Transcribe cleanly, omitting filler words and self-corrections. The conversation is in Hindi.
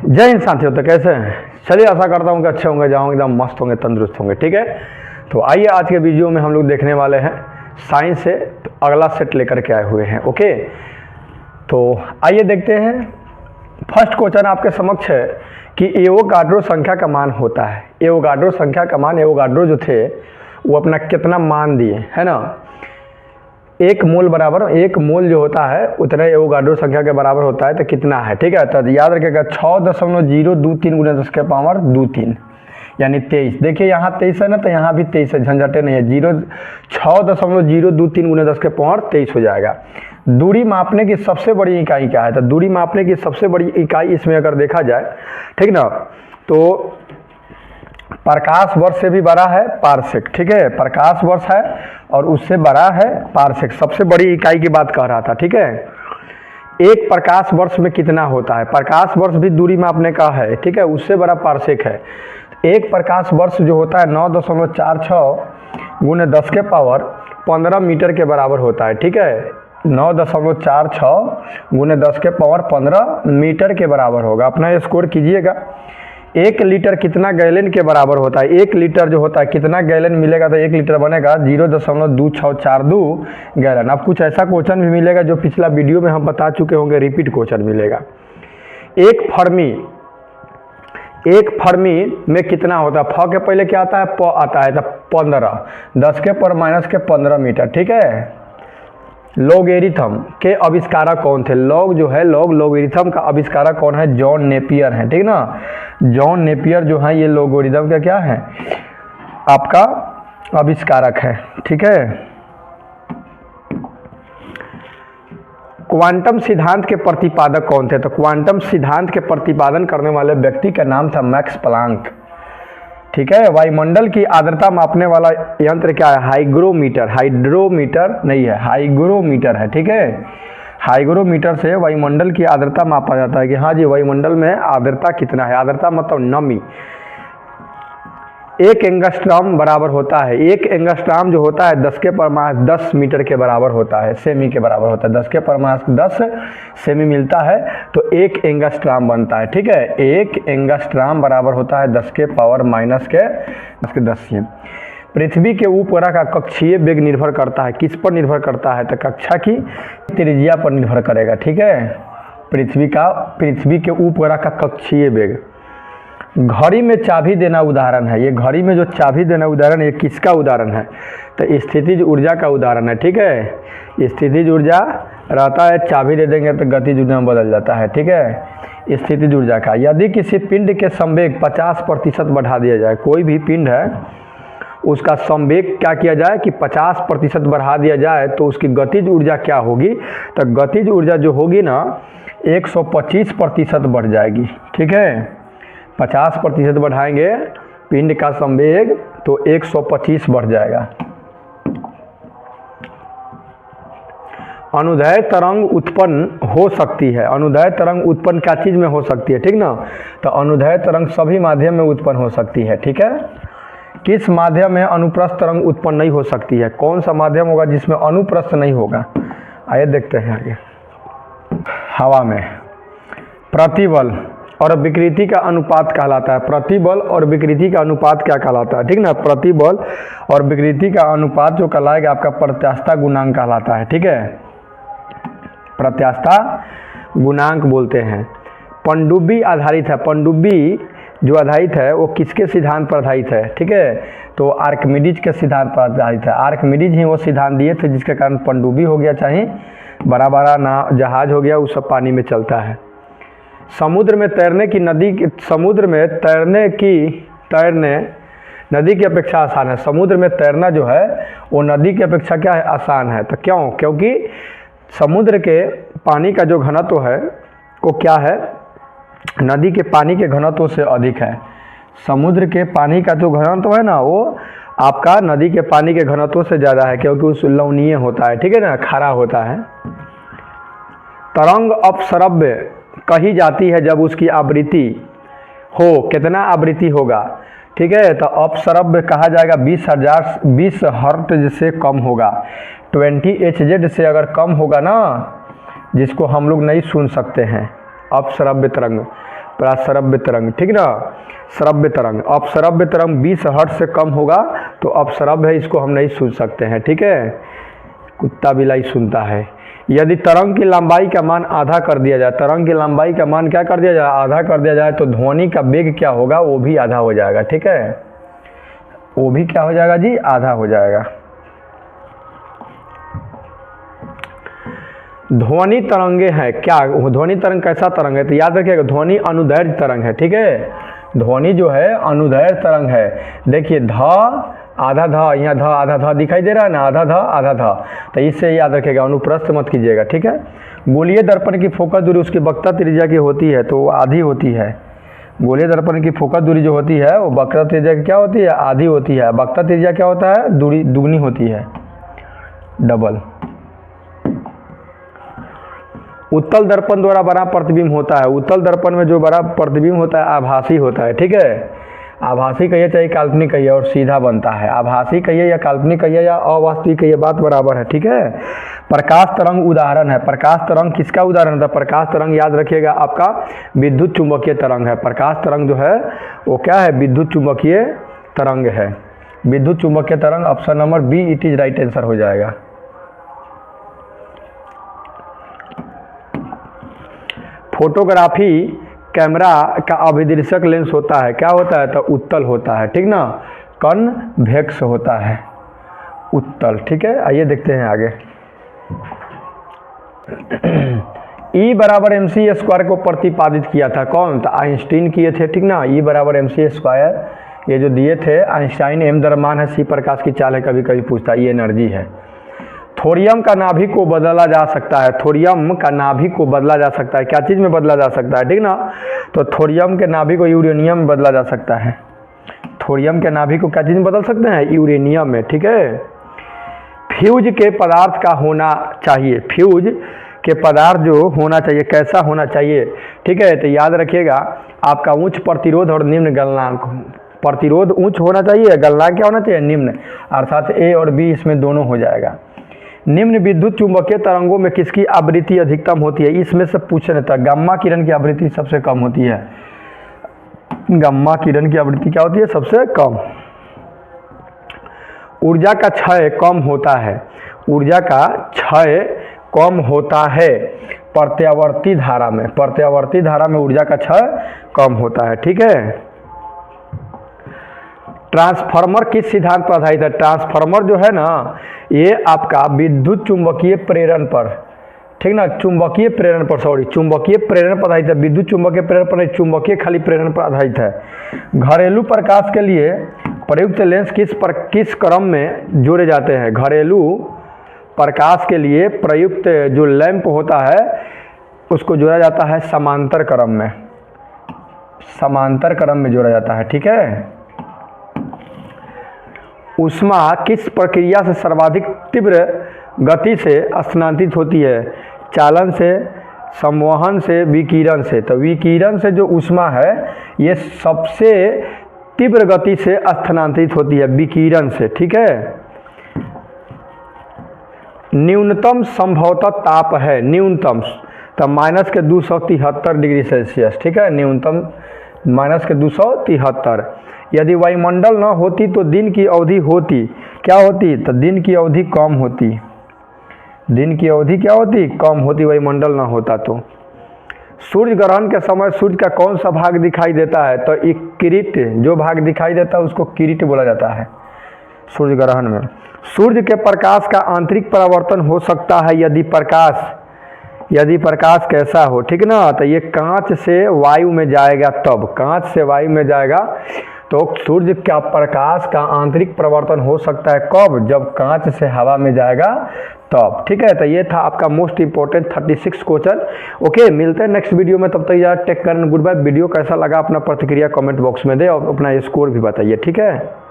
जय हिंद साथियों। तो कैसे हैं? चलिए, आशा करता हूँ कि अच्छे होंगे, जाओगे एकदम मस्त होंगे, तंदुरुस्त होंगे। ठीक है, तो आइए आज के वीडियो में हम लोग देखने वाले हैं साइंस से तो अगला सेट लेकर के आए हुए हैं। ओके, तो आइए देखते हैं। फर्स्ट क्वेश्चन आपके समक्ष है कि एवोगाड्रो संख्या का मान होता है। एवोगाड्रो संख्या का मान, एवोगाड्रो जो थे वो अपना कितना मान दिए है ना, 1 मोल बराबर 1 मोल जो होता है उतना एवोगाड्रो संख्या के बराबर होता है। तो कितना है? ठीक है, तो याद रखिएगा 6.023 × 10 के पावर 23 यानी 23। देखिए यहाँ 23 है ना, तो यहाँ भी 23 है, झंझटे नहीं है। 6.023 × 10 के पावर 23 हो जाएगा। दूरी मापने की सबसे बड़ी इकाई क्या है? तो दूरी मापने की सबसे बड़ी इकाई इसमें अगर देखा जाए, ठीक ना, तो प्रकाश वर्ष से भी बड़ा है पारसेक। ठीक है, प्रकाश वर्ष है और उससे बड़ा है पारसेक। सबसे बड़ी इकाई की बात कह रहा था। ठीक है, एक प्रकाश वर्ष में कितना होता है? प्रकाश वर्ष भी दूरी मापने का है। ठीक है, उससे बड़ा पारसेक है। एक प्रकाश वर्ष जो होता है 9.46 × 10 के पावर 15 मीटर के बराबर होता है। ठीक है, 9.46 × 10 के पावर 15 मीटर के बराबर होगा। अपना स्कोर कीजिएगा। 1 लीटर कितना गैलन के बराबर होता है? 1 लीटर जो होता है कितना गैलन मिलेगा? तो 1 लीटर बनेगा 0.2642 गैलन। अब कुछ ऐसा क्वेश्चन भी मिलेगा जो पिछला वीडियो में हम बता चुके होंगे, रिपीट क्वेश्चन मिलेगा। एक फर्मी में कितना होता है? फ के पहले क्या आता है? प आता है, तो 15 10 के पर माइनस के 15 मीटर। ठीक है, लॉगरिथम के आविष्कारक कौन थे? लॉगरिथम का आविष्कारक कौन है? जॉन नेपियर है। ठीक ना, जॉन नेपियर जो है ये लॉगरिथम का क्या है? आपका आविष्कारक है। ठीक है, क्वांटम सिद्धांत के प्रतिपादक कौन थे? तो क्वांटम सिद्धांत के प्रतिपादन करने वाले व्यक्ति का नाम था मैक्स प्लांक। ठीक है, वायुमंडल की आर्द्रता मापने वाला यंत्र क्या है? हाइग्रोमीटर। हाइड्रोमीटर नहीं है, हाइग्रोमीटर है। ठीक है, हाइग्रोमीटर से वायुमंडल की आर्द्रता मापा जाता है कि हाँ जी वायुमंडल में आर्द्रता कितना है। आर्द्रता मतलब नमी। 1 एंगस्ट्रॉम बराबर होता है, 1 एंगस्ट्रॉम जो होता है 10 के परमाणु 10 मीटर के बराबर होता है, सेमी के बराबर होता है। 10 के परमाणु 10 सेमी मिलता है तो 1 एंगस्ट्रॉम बनता है। ठीक है, 1 एंगस्ट्रॉम बराबर होता है 10 के पावर माइनस के 10 से। पृथ्वी के उपग्रह का कक्षीय वेग निर्भर करता है, किस पर निर्भर करता है? तो कक्षा की त्रिज्या पर निर्भर करेगा। ठीक है, पृथ्वी के उपग्रह का कक्षीय वेग। घड़ी में चाबी देना उदाहरण है। ये घड़ी में जो चाबी देना उदाहरण है, ये किसका उदाहरण है? तो स्थितिज ऊर्जा का उदाहरण है। ठीक है, स्थितिज ऊर्जा रहता है, चाबी दे देंगे तो गतिज ऊर्जा में बदल जाता है। ठीक है, स्थितिज ऊर्जा का। यदि किसी पिंड के संवेग 50% बढ़ा दिया जाए, कोई भी पिंड है उसका संवेग क्या किया जाए कि 50% बढ़ा दिया जाए, तो उसकी गतिज ऊर्जा क्या होगी? तो गतिज ऊर्जा जो होगी ना 125% बढ़ जाएगी। ठीक है, 50% बढ़ाएंगे पिंड का संवेग तो 125 बढ़ जाएगा। अनुदैर्ध्य तरंग उत्पन्न हो सकती है। अनुदैर्ध्य तरंग उत्पन्न क्या चीज़ में हो सकती है? ठीक ना, तो अनुदैर्ध्य तरंग सभी माध्यम में उत्पन्न हो सकती है। ठीक है, किस माध्यम में अनुप्रस्थ तरंग उत्पन्न नहीं हो सकती है? कौन सा माध्यम होगा जिसमें अनुप्रस्थ नहीं होगा? आइए देखते हैं आगे। हवा में प्रतिबल और विकृति का अनुपात कहलाता है। प्रतिबल और विकृति का अनुपात क्या कहलाता है? ठीक ना, प्रतिबल और विकृति का अनुपात जो कहलाएगा आपका प्रत्यास्थता गुणांक कहलाता है। ठीक है, प्रत्यास्थता गुणांक बोलते हैं। पनडुब्बी आधारित है। पनडुब्बी जो आधारित है वो किसके सिद्धांत पर आधारित है? ठीक है, तो आर्किमिडीज के सिद्धांत पर आधारित है। आर्किमिडीज ही वो सिद्धांत दिए थे जिसके कारण पनडुब्बी हो गया, चाहे बड़ा बड़ा ना जहाज हो गया, वो सब पानी में चलता है। समुद्र में तैरने नदी की अपेक्षा आसान है। समुद्र में तैरना जो है वो नदी की अपेक्षा क्या है? आसान है। तो क्यों? क्योंकि समुद्र के पानी का जो घनत्व है वो क्या है? नदी के पानी के घनत्व से अधिक है। समुद्र के पानी का जो घनत्व है ना वो आपका नदी के पानी के घनत्व से ज़्यादा है, क्योंकि उस लवणीय होता है। ठीक है ना, खारा होता है। तरंग अपसरव्य कही जाती है जब उसकी आवृत्ति हो। कितना आवृत्ति होगा? ठीक है, तो अपसरव्य कहा जाएगा 20 हर्ट्ज से कम होगा। 20 Hz से अगर कम होगा ना, जिसको हम लोग नहीं सुन सकते हैं, अपसरव्य तरंग, प्लस श्रव्य तरंग, ठीक ना, श्रव्य तरंग। अपश्रव्य तरंग 20 हर्ट्ज से कम होगा तो अपश्रव्य है, इसको हम नहीं सुन सकते हैं, ठीक है, कुत्ता बिलाई सुनता है। यदि तरंग की लंबाई का मान आधा कर दिया जाए, तरंग की लंबाई का मान क्या कर दिया जाए, आधा कर दिया जाए, तो ध्वनि का वेग क्या होगा, वो भी आधा हो जाएगा, ठीक है, वो भी क्या हो जाएगा जी, आधा हो जाएगा। ध्वनि तरंगे हैं क्या, ध्वनि तरंग कैसा तरंग है, तो याद रखिएगा ध्वनि अनुदैर्घ्य तरंग है, ठीक है, ध्वनि जो है अनुदैर्घ्य तरंग है। देखिए ध आधा ध, यहाँ ध आधा ध दिखाई दे रहा है ना, आधा ध आधा ध, तो इससे याद रखिएगा, अनुप्रस्थ मत कीजिएगा, ठीक है। गोलीय दर्पण की फोकस दूरी उसकी वक्रता त्रिज्या की होती है तो वो आधी होती है। गोलीय दर्पण की फोकस दूरी जो होती है वो वक्रता त्रिज्या की क्या होती है, आधी होती है। वक्रता त्रिज्या क्या होता है, दूरी दुगनी होती है, डबल। उत्तल दर्पण द्वारा बना प्रतिबिंब होता है, उत्तल दर्पण में जो बड़ा प्रतिबिंब होता है आभासी होता है, ठीक है, आभासी कहिए चाहे काल्पनिक कहिए और सीधा बनता है, आभासी कहिए या काल्पनिक कहिए या अवास्तविक कहिए, बात बराबर है, ठीक है। प्रकाश तरंग उदाहरण है, प्रकाश तरंग किसका उदाहरण था, प्रकाश तरंग याद रखिएगा आपका विद्युत चुंबकीय तरंग है। प्रकाश तरंग जो है वो क्या है, विद्युत चुंबकीय तरंग है, विद्युत चुंबकीय तरंग। Option number B it is right answer हो जाएगा। फोटोग्राफी कैमरा का अभिदर्शक लेंस होता है, क्या होता है, तो उत्तल होता है, ठीक ना, कन्वेक्स होता है, उत्तल, ठीक है। आइए देखते हैं आगे। E बराबर एम सी स्क्वायर को प्रतिपादित किया था कौन, तो आइंस्टीन किए थे, ठीक ना। E बराबर एम सी स्क्वायर ये जो दिए थे आइंस्टाइन, एम द्रव्यमान है, सी प्रकाश की चाल है, कभी कभी पूछता है, ये एनर्जी है। थोरियम का नाभिक को बदला जा सकता है, थोरियम का नाभिक को बदला जा सकता है, क्या चीज़ में बदला जा सकता है, ठीक ना, तो थोरियम के नाभिक को यूरेनियम में बदला जा सकता है। थोरियम के नाभिक को क्या चीज़ में बदल सकते हैं, यूरेनियम में, ठीक है। फ्यूज के पदार्थ का होना चाहिए, फ्यूज के पदार्थ जो होना चाहिए कैसा होना चाहिए, ठीक है, तो याद रखिएगा आपका उच्च प्रतिरोध और निम्न गलनांक, प्रतिरोध उच्च होना चाहिए, गलनांक क्या होना चाहिए, निम्न, अर्थात ए और बी इसमें दोनों हो जाएगा। निम्न विद्युत चुंबकीय तरंगों में किसकी आवृत्ति अधिकतम होती है, इसमें से पूछने था, गामा किरण की आवृत्ति सबसे कम होती है, गामा किरण की आवृत्ति क्या होती है, सबसे कम। ऊर्जा का क्षय कम होता है, ऊर्जा का क्षय कम होता है प्रत्यावर्ती धारा में, प्रत्यावर्ती धारा में ऊर्जा का क्षय कम होता है, ठीक है। ट्रांसफार्मर किस सिद्धांत पर आधारित है, ट्रांसफार्मर जो है ना ये आपका विद्युत चुंबकीय प्रेरण पर, ठीक ना, चुंबकीय प्रेरण पर, सॉरी चुंबकीय प्रेरण पर आधारित है, विद्युत चुंबकीय प्रेरण पर नहीं, चुंबकीय खाली प्रेरण पर आधारित है। घरेलू प्रकाश के लिए प्रयुक्त लेंस किस क्रम में जोड़े जाते हैं, घरेलू प्रकाश के लिए प्रयुक्त जो लैंप होता है उसको जोड़ा जाता है समांतर क्रम में, समांतर क्रम में जोड़ा जाता है, ठीक है। ऊष्मा किस प्रक्रिया से सर्वाधिक तीव्र गति से स्थानांतरित होती है, चालन से, संवहन से, विकिरण से, तो विकिरण से जो ऊष्मा है ये सबसे तीव्र गति से स्थानांतरित होती है, विकिरण से, ठीक है। न्यूनतम संभवतः ताप है, न्यूनतम तो माइनस के 273 डिग्री सेल्सियस, ठीक है, न्यूनतम माइनस के 273। यदि वायुमंडल न होती तो दिन की अवधि होती, क्या होती, तो दिन की अवधि कम होती, दिन की अवधि क्या होती, कम होती, वायुमंडल न होता तो। सूर्य ग्रहण के समय सूर्य का कौन सा भाग दिखाई देता है, तो एक किरीट, जो भाग दिखाई देता है उसको किरीट बोला जाता है सूर्य ग्रहण में। सूर्य के प्रकाश का आंतरिक परावर्तन हो सकता है यदि प्रकाश कैसा हो, ठीक ना, तो ये कांच से वायु में जाएगा, तब कांच से वायु में जाएगा तो सूर्य का प्रकाश का आंतरिक परिवर्तन हो सकता है, कब, जब कांच से हवा में जाएगा तब, ठीक है। तो ये था आपका मोस्ट इंपॉर्टेंट 36 क्वेश्चन। ओके, मिलते हैं नेक्स्ट वीडियो में, तब तक यार take care and goodbye. Video कैसा लगा अपना प्रतिक्रिया कमेंट बॉक्स में दे और अपना स्कोर भी बताइए, ठीक है।